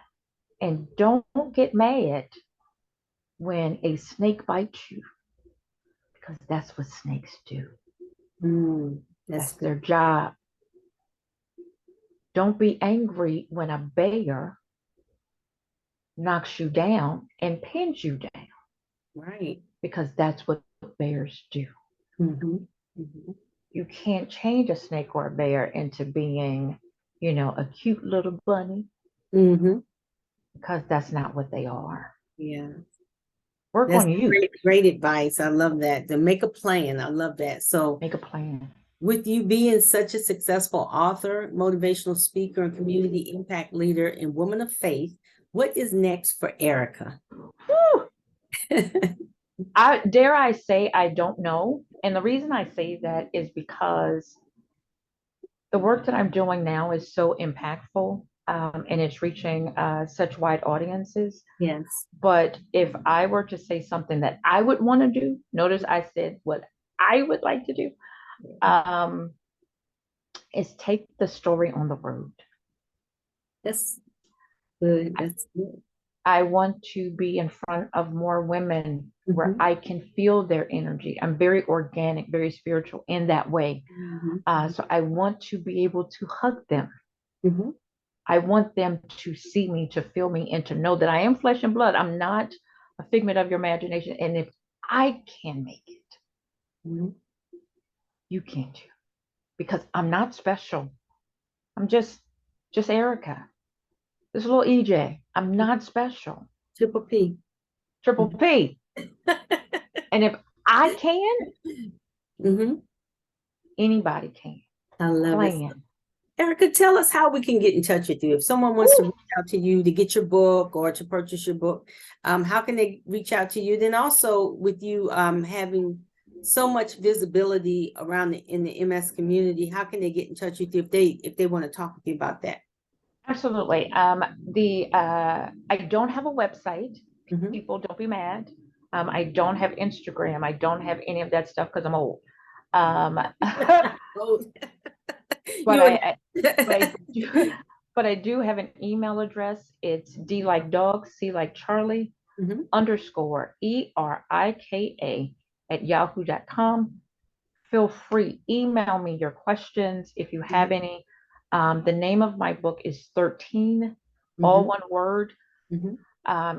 And don't get mad when a snake bites you, because that's what snakes do. Mm. That's That's good. their job. Don't be angry when a bear knocks you down and pins you down, Right. because that's what bears do. Mm-hmm. Mm-hmm. You can't change a snake or a bear into being, a cute little bunny, Mm-hmm. because that's not what they are. Yeah. Work That's on you. great, great advice. I love that. To make a plan. I love that. So Make a plan. with you being such a successful author, motivational speaker, and community impact leader and woman of faith, what is next for Erika? Whew. Dare I say I don't know. And the reason I say that is because the work that I'm doing now is so impactful, and it's reaching such wide audiences. Yes. But if I were to say something that I would want to do, notice I said what I would like to do, um, is take the story on the road. That's good. That's good. I want to be in front of more women where Mm-hmm. I can feel their energy. I'm very organic, very spiritual in that way. Mm-hmm. So I want to be able to hug them. Mm-hmm. I want them to see me, to feel me, and to know that I am flesh and blood. I'm not a figment of your imagination. And if I can make it, Mm-hmm. you can too. Because I'm not special. I'm just Erika. This little EJ. I'm not special. Triple P. Triple P. And if I can, Mm-hmm. anybody can. I love it. Plan. Erika, tell us how we can get in touch with you. If someone wants to Ooh. reach out to you to get your book or to purchase your book, how can they reach out to you? Then also with you having so much visibility around in the MS community, how can they get in touch with you if they want to talk with you about that? Absolutely. I don't have a website. Mm-hmm. People, don't be mad. I don't have Instagram. I don't have any of that stuff because I'm old. Um, Oh, but you and I, but I do, but I do have an email address. It's D like dog, C like Charlie, Mhm. underscore ERIKA at yahoo.com. Feel free, email me your questions if you have any. The name of my book is 13, all Mhm. one word. Mhm.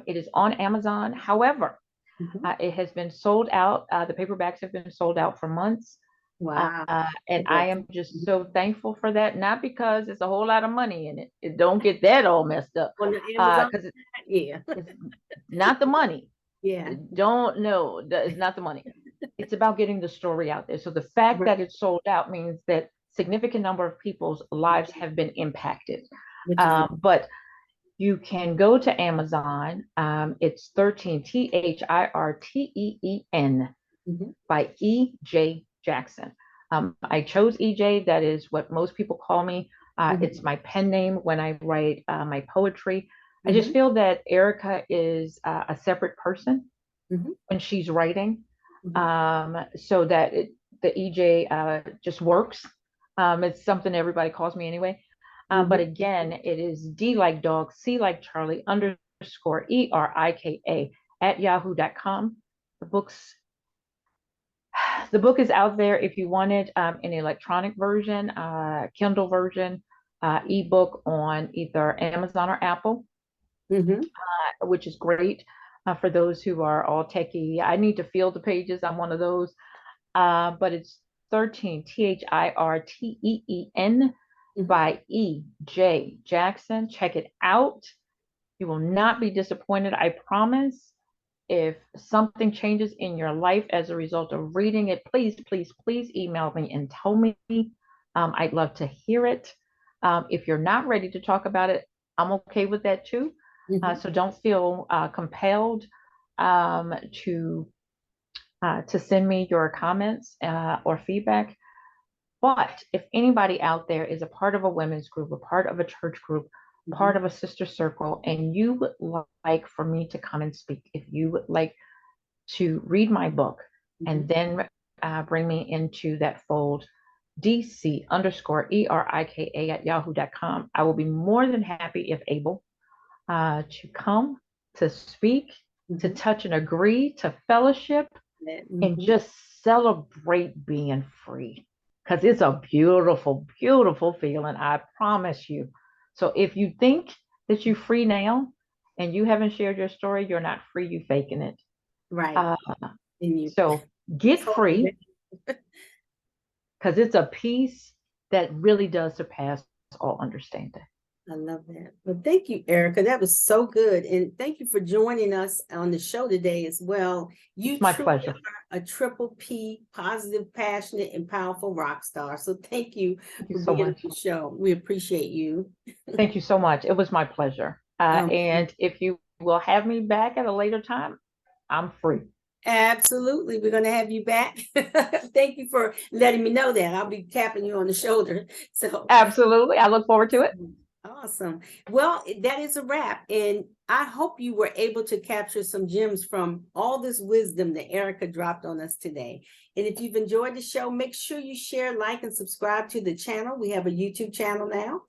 It is on Amazon. However, Mhm. it has been sold out. The paperbacks have been sold out for months. Wow. And I am just so thankful for that. Not because it's a whole lot of money in it. Don't get that all messed up. On the Amazon, Because yeah, it's not the money. yeah, Don't know. It's not the money. It's about getting the story out there. So the fact right. that it's sold out means that significant number of people's lives have been impacted. Which is But you can go to Amazon. It's 13 THIRTEEN mhm. by E.J. Jackson. I chose EJ. That is what most people call me. Mhm. It's my pen name when I write my poetry. I just Mhm. feel that Erika is a separate person Mhm. when she's writing, Mhm. so that the EJ just works. It's something everybody calls me anyway. But Mhm. again, it is D like dog, C like Charlie, underscore ERIKA at yahoo.com. The book's the book is out there if you want it in electronic version, Kindle version, ebook on either Amazon or Apple, Mhm. which is great for those who are all techie. I need to feel the pages. I'm one of those. But it's 13, THIRTEEN by E.J. Jackson. Check it out. You will not be disappointed, I promise. If something changes in your life as a result of reading it, please, please, please email me and tell me. I'd love to hear it. If you're not ready to talk about it, I'm okay with that too. So don't feel compelled to send me your comments or feedback. But if anybody out there is a part of a women's group, a part of a church group, part of a sister circle, and you would like for me to come and speak, if you would like to read my book and then bring me into that fold, DC_ERIKA@yahoo.com. I will be more than happy, if able, to come, to speak, to touch and agree, to fellowship, and just celebrate being free. Because it's a beautiful, beautiful feeling, I promise you. So if you think that you're free now and you haven't shared your story, you're not free, you faking it. Right. So get free, because it's a peace that really does surpass all understanding. I love that. Well, thank you, Erika. That was so good. And thank you for joining us on the show today as well. It's my pleasure. Are a triple P, positive, passionate, and powerful rock star. So thank you for so being much. on the show. We appreciate you. Thank you so much. It was my pleasure. And if you will have me back at a later time, I'm free. Absolutely. We're going to have you back. Thank you for letting me know that. I'll be tapping you on the shoulder. So absolutely. I look forward to it. Awesome. Well, that is a wrap. And I hope you were able to capture some gems from all this wisdom that Erika dropped on us today. And if you've enjoyed the show, make sure you share, like, and subscribe to the channel. We have a YouTube channel now,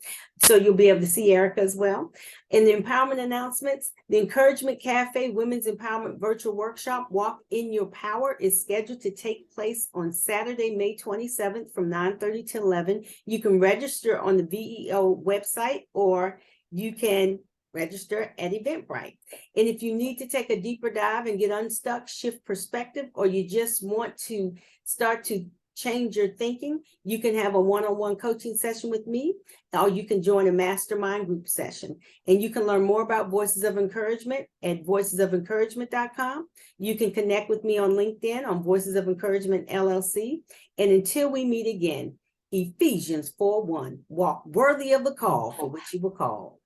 so you'll be able to see Erika as well. And the empowerment announcements, the Encouragement Cafe Women's Empowerment Virtual Workshop, Walk in Your Power, is scheduled to take place on Saturday, May 27th from 9:30 to 11. You can register on the VEO website, or you can register at Eventbrite. And if you need to take a deeper dive and get unstuck, shift perspective, or you just want to start to change your thinking, you can have a one-on-one coaching session with me, or you can join a mastermind group session. And you can learn more about Voices of Encouragement at voicesoфencouragement.com. You can connect with me on LinkedIn on Voices of Encouragement LLC. And until we meet again, Ephesians 4:1, walk worthy of the call for which you were called.